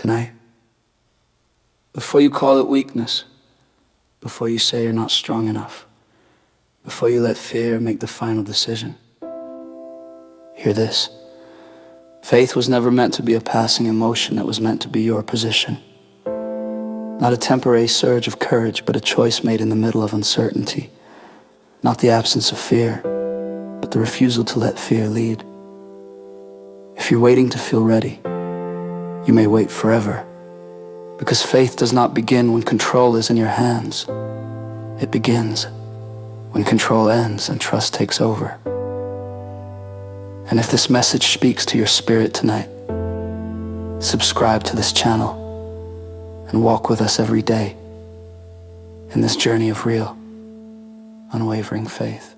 tonight. Before you call it weakness, before you say you're not strong enough, before you let fear make the final decision, hear this. Faith was never meant to be a passing emotion that was meant to be your position. Not a temporary surge of courage, but a choice made in the middle of uncertainty. Not the absence of fear, but the refusal to let fear lead. If you're waiting to feel ready, you may wait forever. Because faith does not begin when control is in your hands. It begins when control ends and trust takes over. And if this message speaks to your spirit tonight, subscribe to this channel and walk with us every day in this journey of real, unwavering faith.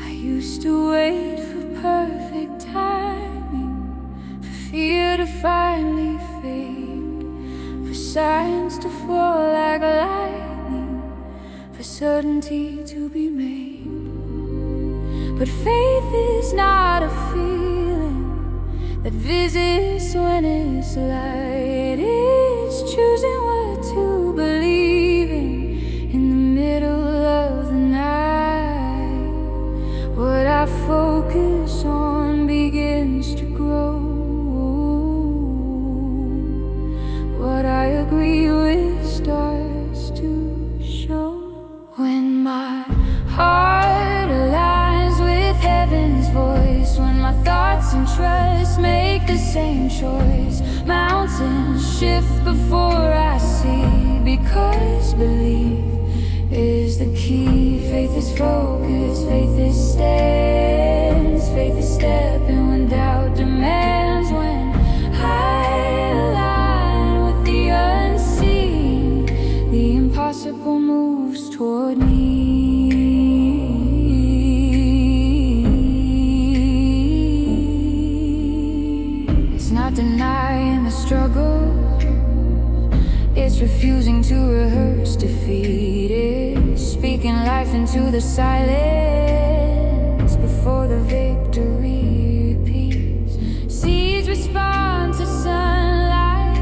I used to wait for perfect timing, for fear to finally fade, for signs to fall like lightning, for certainty to be made. But faith is not a feeling that visits when it's light. It's choosing what to believe in the middle of the night. What I focus on begins to grow. What I agree with starts to show. When my heart aligns with heaven's voice, when my thoughts and trust make the same choice, mountains shift before I see, because belief is the key. Faith is focus, faith is stance, faith is stepping when doubt demands. When I align with the unseen, the impossible moves toward me. It's not denying the struggle, it's refusing to rehearse defeat. It's speaking life into the silence before the victory repeats. Seeds respond to sunlight,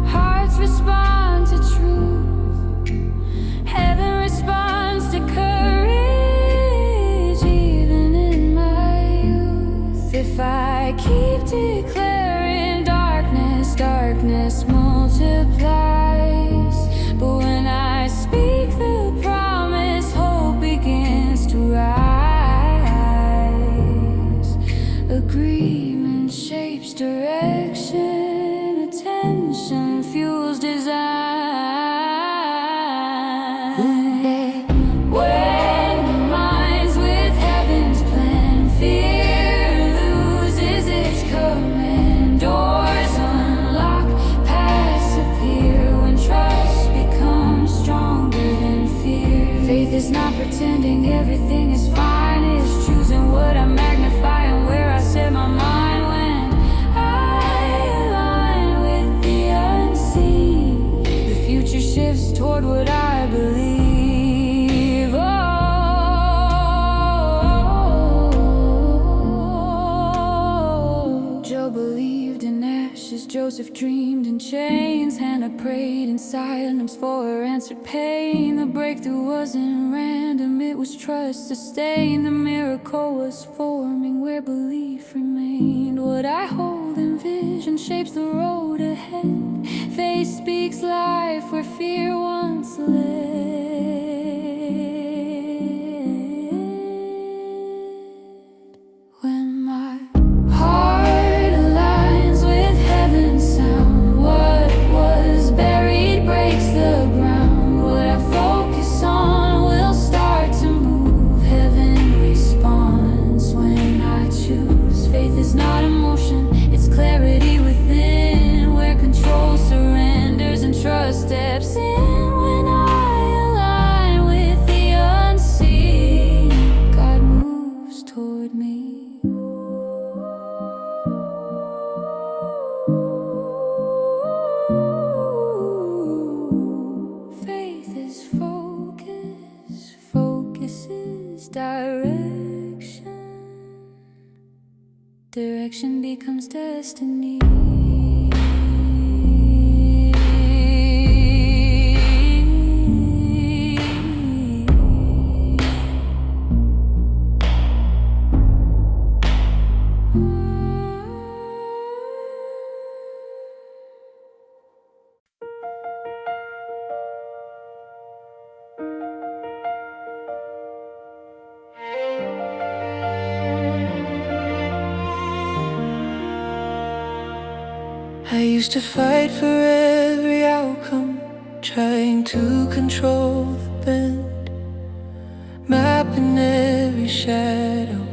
hearts respond to truth, heaven responds to courage, even in my youth. If I keep declaring darkness, darkness multiplies. But when I speak the promise, hope begins to rise. Agreement shapes direction, attention fuels design. When the mind's with heaven's plan, fear loses its command. Doors unlock, paths appear when trust becomes stronger than fear. Faith is not pretending everything is fine. It's choosing what I magnify and where I set my mind. When I align with the unseen, the future shifts toward what I believe. Oh, Joe believed in ashes, Joseph dreamed in chains, Hannah prayed in silence for her answered pain. The breakthrough wasn't random, it was trust sustained. The miracle was forming where belief remained. What I hold in vision shapes the road ahead. Faith speaks life where fear once led. When my heart aligns with heaven's sound, what was buried breaks the ground. What I focus on will start to move. Heaven responds when I choose. Faith is not emotion, it's clarity within, where control surrenders and trust steps in. When I Direction becomes destiny. I used to fight for every outcome, trying to control the bend, mapping every shadow,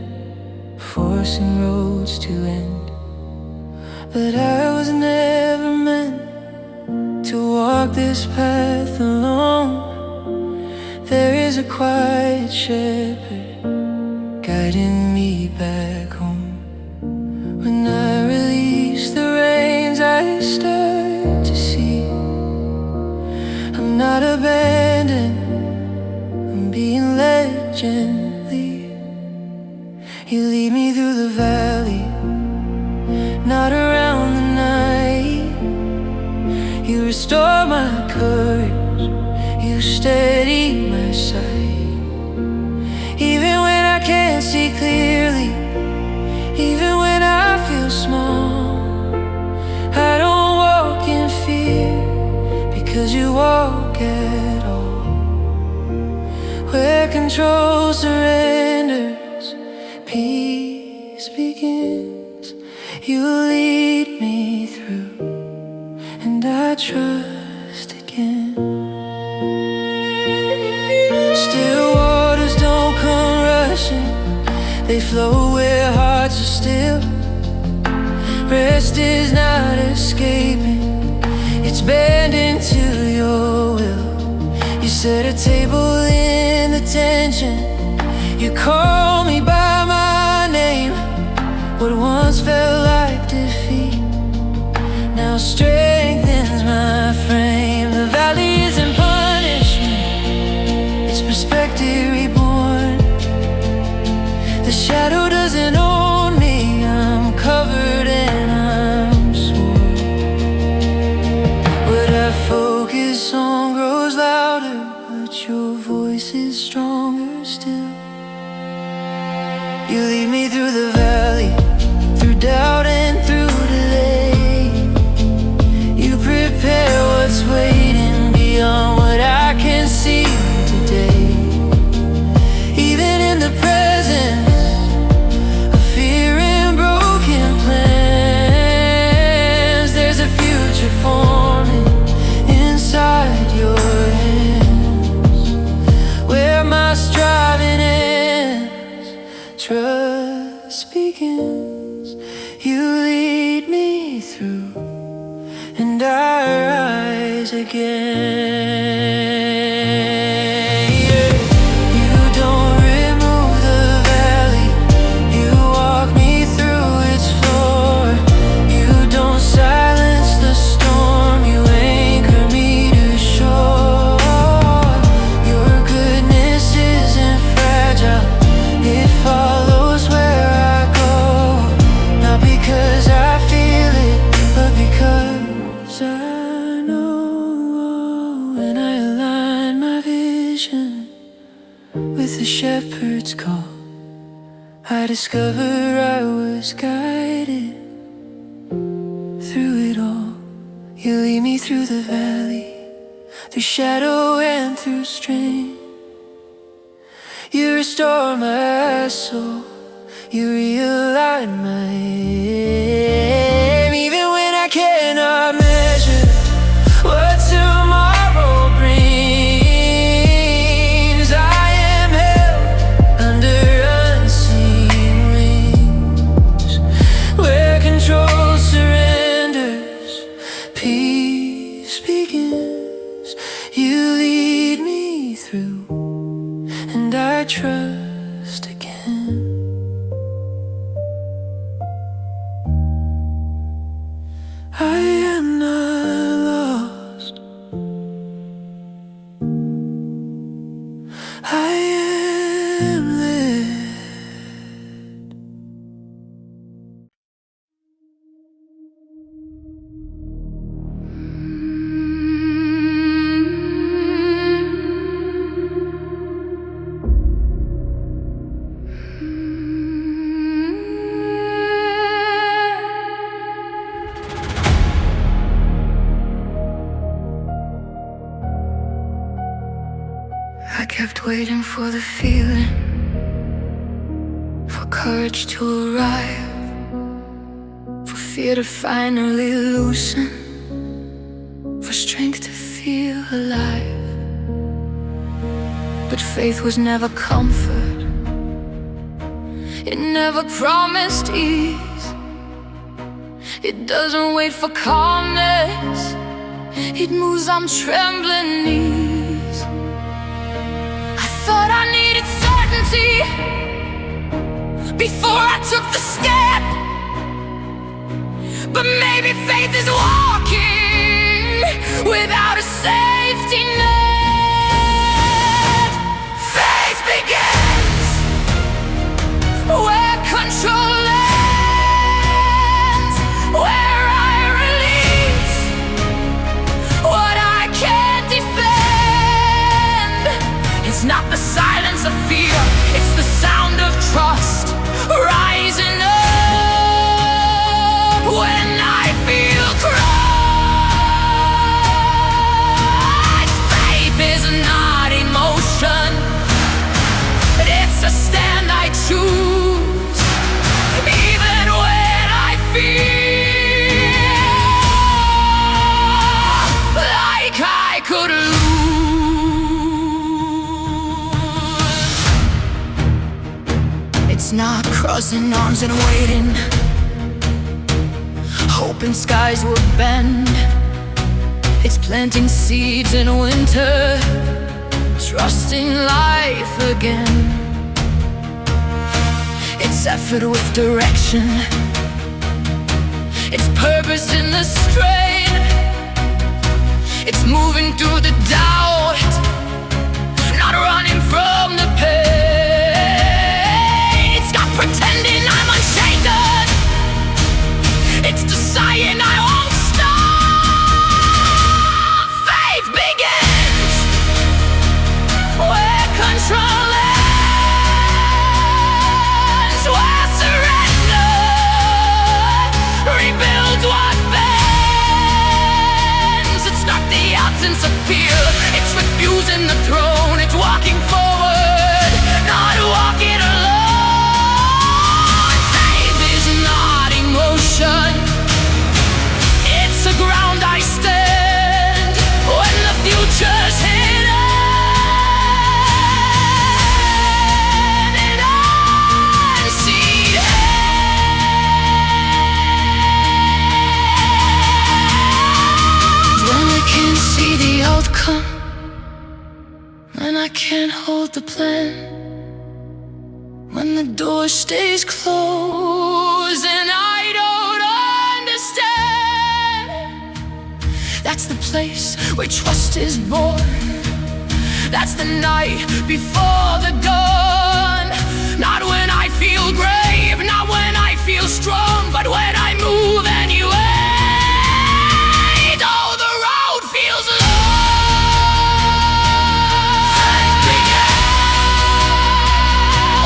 forcing roads to end. But I was never meant to walk this path alone. There is a quiet shepherd guiding me back home. When I release the reins, I start to see I'm not abandoned, I'm being led gently. You lead me through the valley, not around the night. You restore my courage, you steady my sight. Even when I can't see clearly, even when I feel small, I don't walk in fear, because you walk at all. Where control surrenders, peace begins. You lead me through, and I trust again. Still waters don't come rushing, they flow where hearts are still. Rest is not escaping, it's bending to your will. You set a table in the tension, you call me by my name. What once felt like defeat now strengthens my frame. The valley isn't punishment, it's perspective reborn. The shadow doesn't own me, I'm covered and I'm sworn. What I focus on grows louder, but your voice is stronger still. You lead me through the valley, through doubt and through delay. You prepare what's waiting beyond what I can see today. Even in the presence of fear and broken plans, there's a future forming inside your hands. Where my striving ends, trust begins. You lead me through, and I rise again. Yeah. You don't remove the valley, you walk me through its floor. You don't silence the storm, you anchor me to shore. Your goodness isn't fragile, it follows where I go. Not because I feel it, but because I know. When I align my vision with the shepherd's call, I discover I was guided through it all. You lead me through the valley, through shadow and through strength. You restore my soul, you realign my aim. Even when I cannot measure what tomorrow brings, I am held under unseen wings. Where control surrenders, peace begins. You lead me through, and I trust again. I am not lost, I kept waiting for the feeling, for courage to arrive, for fear to finally loosen, for strength to feel alive. But faith was never comfort, it never promised ease. It doesn't wait for calmness, it moves on trembling knees. I thought I needed certainty before I took the step, but maybe faith is walking without a safety net. Faith begins where control ends, where I release what I can't defend. It's not the silence of fear, it's the sound of trust rising up when I feel crushed. Faith is not emotion, it's a stand I choose, even when I feel like I could lose. It's not crossing arms and waiting, hoping skies will bend. It's planting seeds in winter, trusting life again. It's effort with direction, it's purpose in the strain. It's moving through the doubt, not running from the pain. It's not pretending I'm unshaken, it's deciding I won't stop. Faith begins where control ends, where surrender rebuilds what bends. It's not the absence of fear, it's refusing the throne. It's walking forward, not walking alone. Faith is not emotion, it's the ground I stand when the future's hidden and unseen. When I can't see the outcome, when I can't hold the plan, when the door stays closed and I don't understand, that's the place where trust is born. That's the night before the dawn. Not when I feel brave, not when I feel strong, but when I move anyway. Though the road feels long,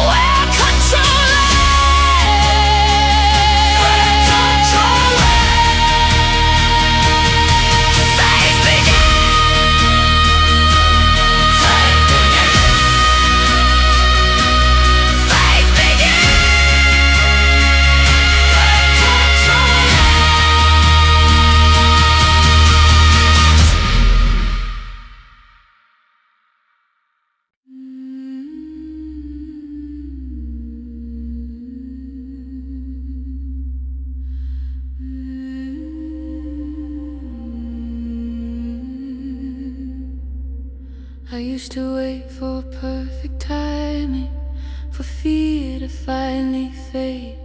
where control ends, faith begins. Faith I used to wait for perfect timing, for fear to finally fade,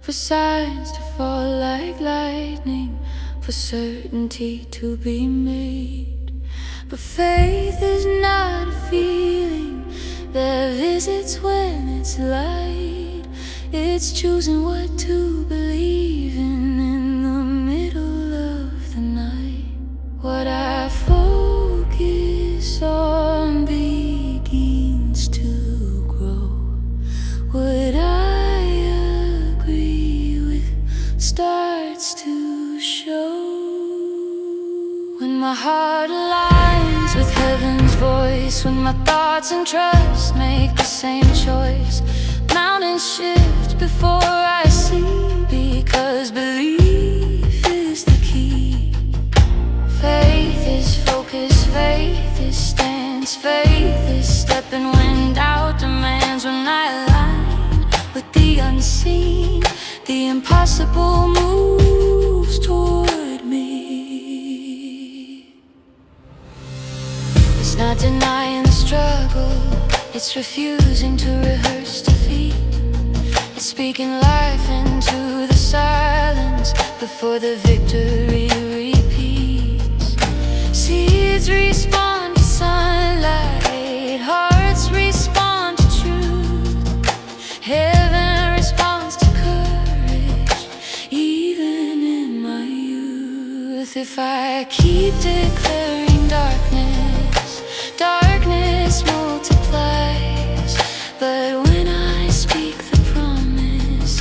for signs to fall like lightning, for certainty to be made. But faith is not a feeling that visits when it's light. It's choosing what to believe in the middle of the night. What I focus on begins to grow. What I agree with starts to show. When my heart aligns with heaven's voice when my thoughts and trust make the same choice. Mountains shift before I see, because belief is the key. Faith is focus, faith is stance, faith is stepping when doubt demands. When I align with the unseen, the impossible moves toward me. It's not denying the struggle, it's refusing to rehearse defeat. It's speaking life into the silence before the victory repeats. Seeds respond to sunlight, hearts respond to truth. Heaven responds to courage, even in my youth. If I keep declaring darkness, darkness multiplies. But when I speak the promise,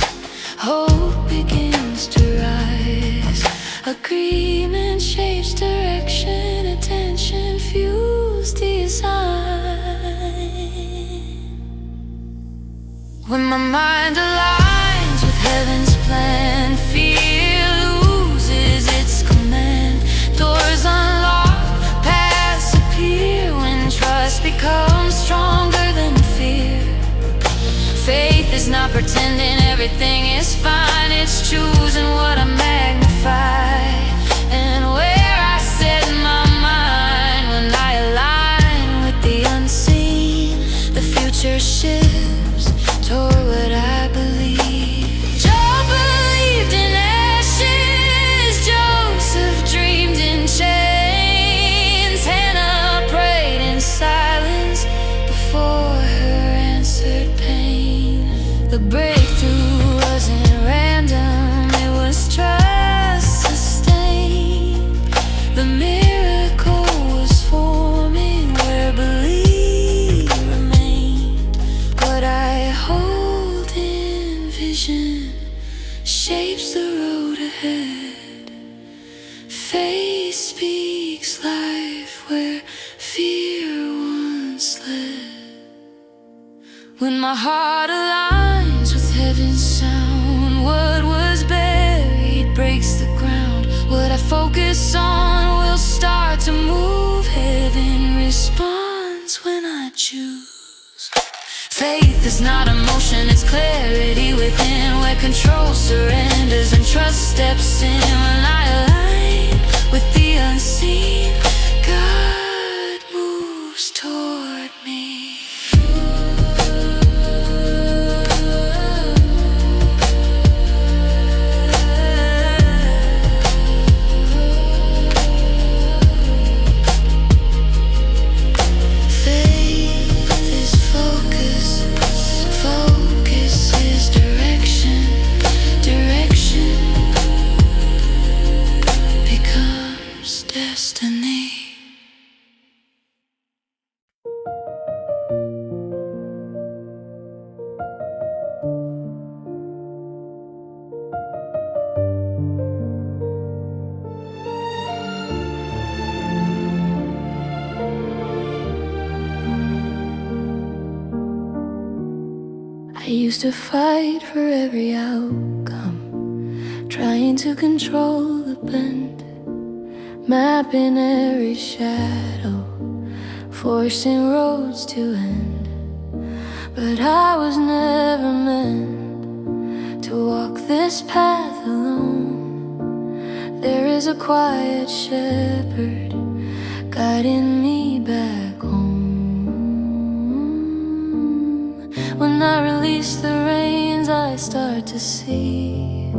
hope begins to rise. Agreement shapes direction, attention fuels design. When my mind aligns with heaven's plan, fear loses its command. Doors unlock, paths appear when trust becomes stronger than fear. Faith is not pretending everything is fine, it's choosing what I magnify and where I set my mind. When I align with the unseen, the future shifts toward what I believe. Job believed in ashes, Joseph dreamed in chains, Hannah prayed in silence before her answered pain. The breakthrough wasn't random, it was trust sustained. The miracle was forming where belief remained. What I hold in vision shapes the road ahead. Faith speaks life where fear once led. When my heart aligns with heaven's sound, what was buried breaks the ground. What I focus on will start to move. Heaven responds when I choose. Faith is not emotion, it's clarity within, where control surrenders and trust steps in. When I align with the unseen, God moves toward me. Destiny. I used to fight for every outcome, trying to control the bend, mapping every shadow, forcing roads to end. But I was never meant to walk this path alone. There is a quiet shepherd guiding me back home. When I release the reins, I start to see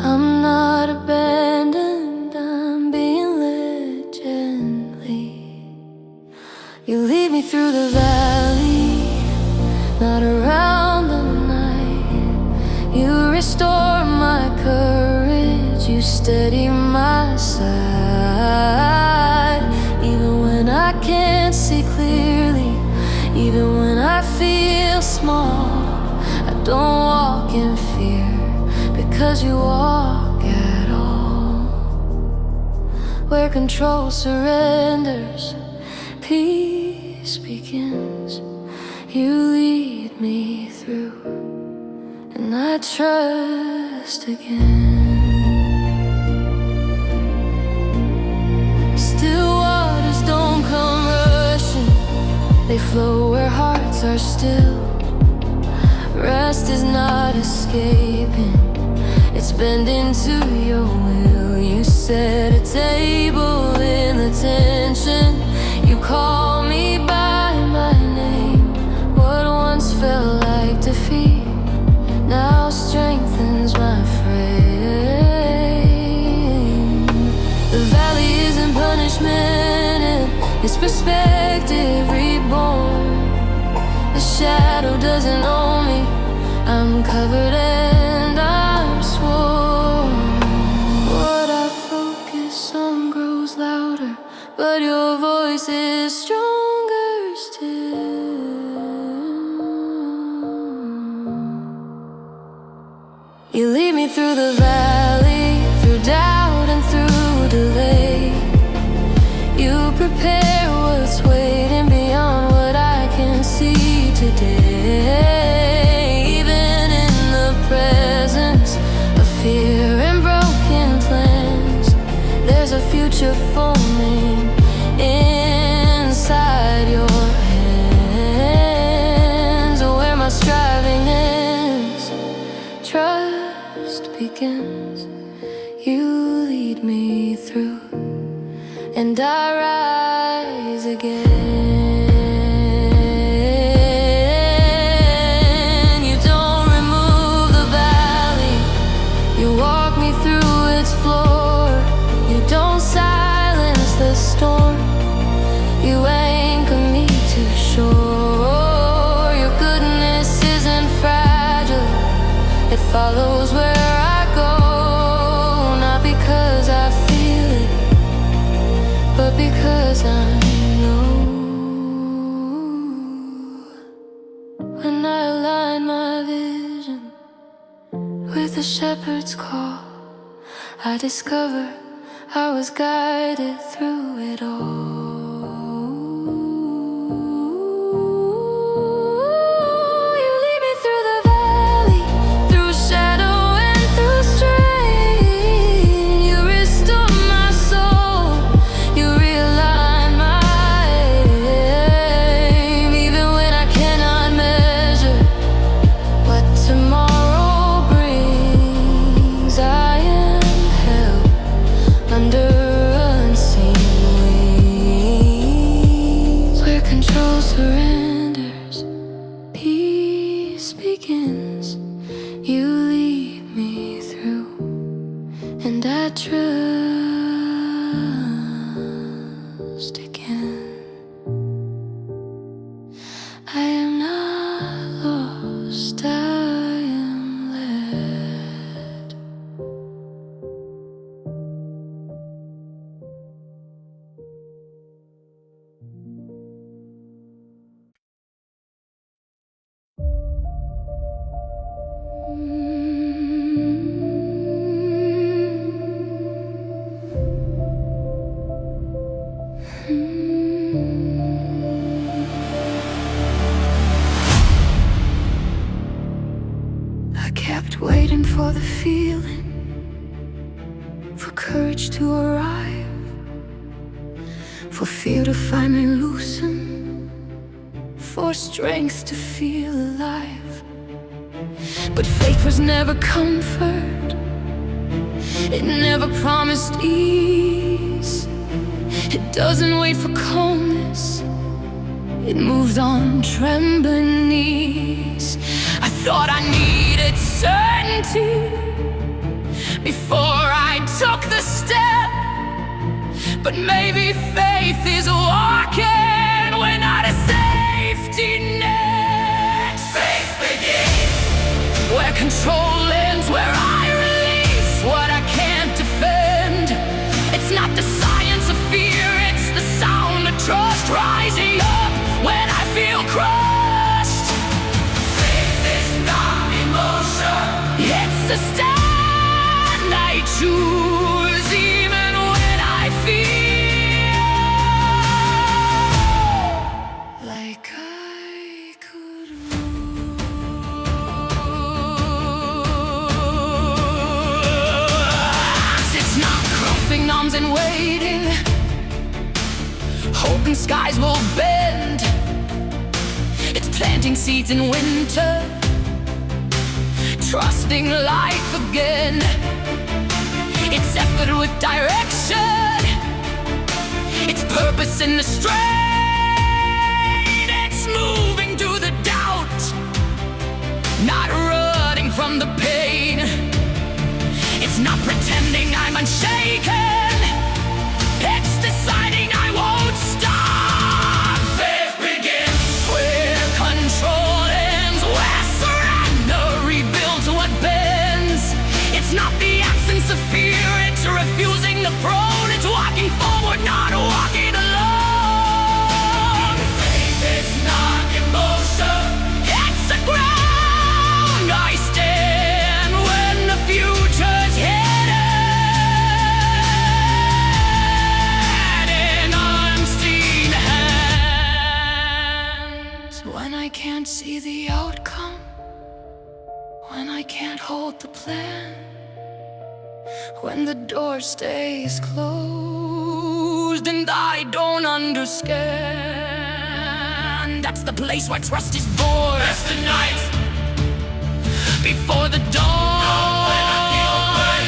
I'm not abandoned, I'm being led gently. You lead me through the valley, not around the night. You restore my courage, you steady my side. Even when I can't see clearly, even when I feel small, I don't walk in fear, because you walk at all. Where control surrenders, peace begins. You lead me through, and I trust again. Still waters don't come rushing, they flow where hearts are still. Rest is not escaping, it's bending to your will. You set a table in the tension, you call me by my name. What once felt like defeat now strengthens my frame. The valley isn't punishment, it's perspective reborn. The shadow doesn't own me, I'm covered and I'm sworn. What I focus on grows louder, but your voice is stronger still. You lead me through the valley, through doubt and through delay. You prepare what's waiting beyond what I can see today. Even in the presence of fear and broken plans, there's a future forming inside your hands. Where my striving ends, trust begins. You lead me through, and I rise again. You don't remove the valley, you walk me through its floor. You don't silence the storm, you anchor me to shore. Your goodness isn't fragile, it follows where I go. Not because I feel it, but because I know. When I align my vision with the shepherd's call, I discover I was guided through it all. You lead me through the valley, through shadow and through strain. You restore my soul, you realign my aim. Even when I cannot measure what tomorrow brings, I am held under unseen wings. Where control surrenders, peace begins. You lead me through, and I trust again. I am not lost, I am led. I kept waiting for the feeling, for courage to arrive, for fear to finally loosen, for strength to feel alive. But faith was never comfort, it never promised ease. It doesn't wait for calmness, it moved on trembling knees. I thought I needed certainty before I took the step, but maybe faith is walking when not a safety net. Faith begins where control ends, where I release what I can't defend. It's not the science of fear, it's the sound of trust rising up when I feel crushed. Faith is not emotion, it's a stand I choose even when I feel and waiting, hoping skies will bend. It's planting seeds in winter, trusting life again. It's effort with direction, it's purpose in the strain. It's moving through the doubt, not running from the pain. It's not pretending I'm unshaken, it's deciding I won't stop. Faith begins where control ends, where surrender rebuilds what bends. It's not the absence of fear, it's refusing the prone. It's walking forward, not walking alone. Faith is not emotion, it's the ground I stand when the future's hidden in unseen hands. When I can't see the outcome, when I can't hold the plan, when the door stays closed and I don't understand, that's the place where trust is born. That's the night before the dawn.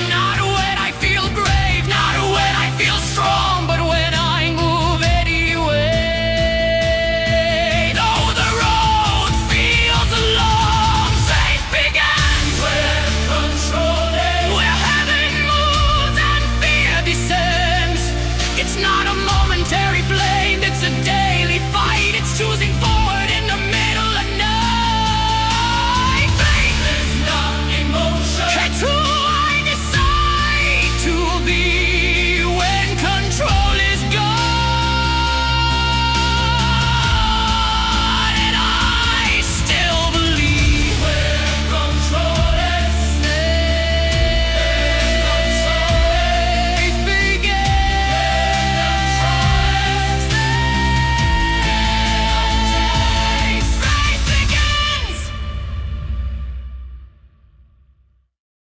Not when I feel brave, not when I feel strong, but when I move anyway. Though the road feels long, faith begins where control ends, where heaven moves and fear descends. It's not a moment,